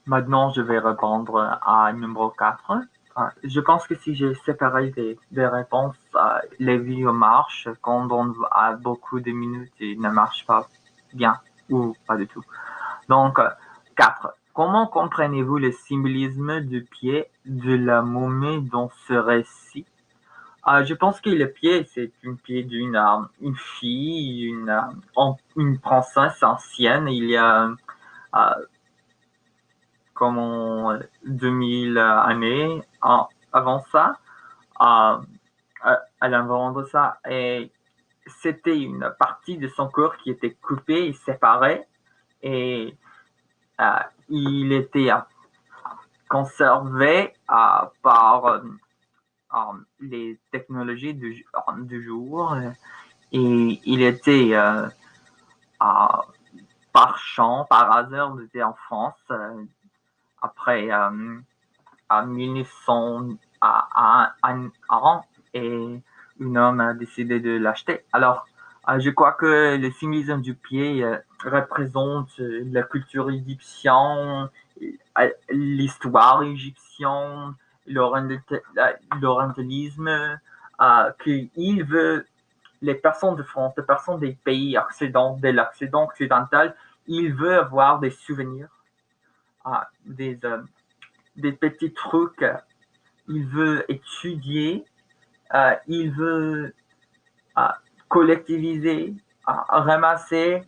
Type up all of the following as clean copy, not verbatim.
Maintenant, je vais répondre à numéro 4. Je pense que si j'ai séparé des réponses, les vidéos marchent quand on a beaucoup de minutes et ne marche pas bien ou pas du tout. Donc, 4. Comment comprenez-vous le symbolisme du pied de la momie dans ce récit? Je pense que le pied, c'est une pied d'une une fille, une princesse ancienne. Il y a euh, comme 2000 années avant ça. Euh, Elle invente ça et c'était une partie de son corps qui était coupée et séparée et euh, il était conservé par les technologies du jour et il était par chance, par hasard, il était en France après à 1900 et un homme a décidé de l'acheter. Alors, je crois que le symbolisme du pied représente la culture égyptienne, l'histoire égyptienne, l'orientalisme, qu'il veut les personnes de France, les personnes des pays de l'Occident occidental, ils veulent avoir des souvenirs, des petits trucs, il veut étudier, il veut euh, collectiviser, ramasser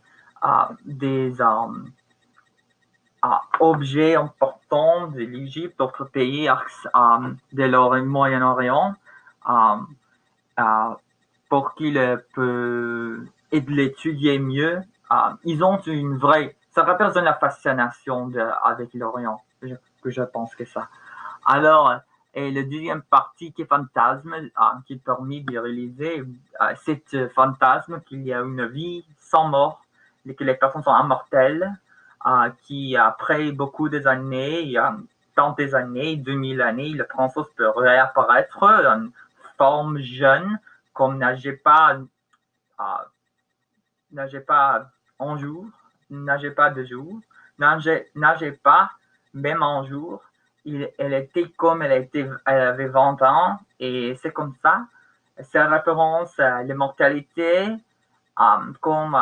objets importants de l'Égypte, d'autres pays de leur Moyen-Orient, euh, euh, pour qu'ils puissent l'étudier mieux. Ils ont une vraie, ça représente la fascination avec l'Orient, que je pense que ça. Alors, et le deuxième partie qui est fantasme, qui permet de réaliser, c'est fantasme qu'il y a une vie sans mort, et que les personnes sont immortelles, qui après beaucoup des années, tant des années, 2000 années, le princesse peut réapparaître en forme jeune, comme euh, nageait pas un jour, nageait pas deux jours, nageait pas même un jour. Elle était comme elle avait 20 ans et c'est comme ça. C'est une référence à l'immortalité comme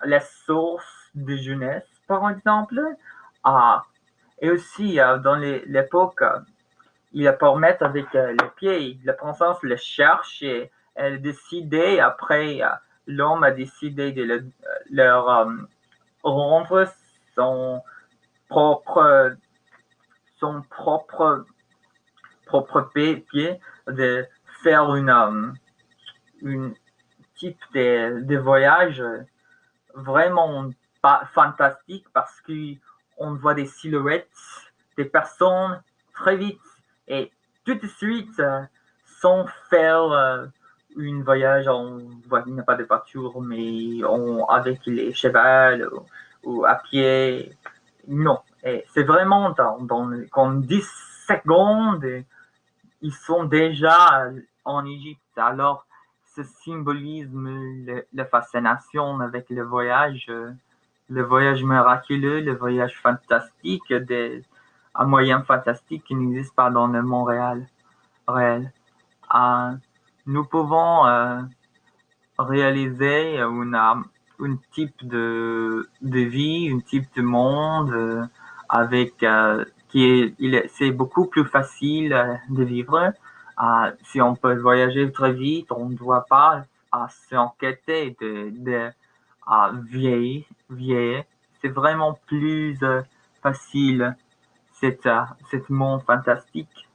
la source de jeunesse, par exemple. Euh, et aussi, dans l'époque, il permet avec le pied, la princesse le cherche et elle décidait, après, l'homme a décidé de leur rendre son propre, son propre pied, de faire une type de voyage vraiment pas fantastique parce qu'on voit des silhouettes, des personnes très vite et tout de suite sans faire un voyage il n'y a pas de voiture mais avec les chevaux ou à pied. Non, et c'est vraiment comme 10 secondes, ils sont déjà en Égypte. Alors, ce symbolisme, la fascination avec le voyage miraculeux, le voyage fantastique, un moyen fantastique qui n'existe pas dans le monde réel. Euh, Nous pouvons réaliser un type de vie, un type de monde avec c'est beaucoup plus facile de vivre. Si on peut voyager très vite, on ne doit pas s'inquiéter de vieillir. C'est vraiment plus facile, cet monde fantastique.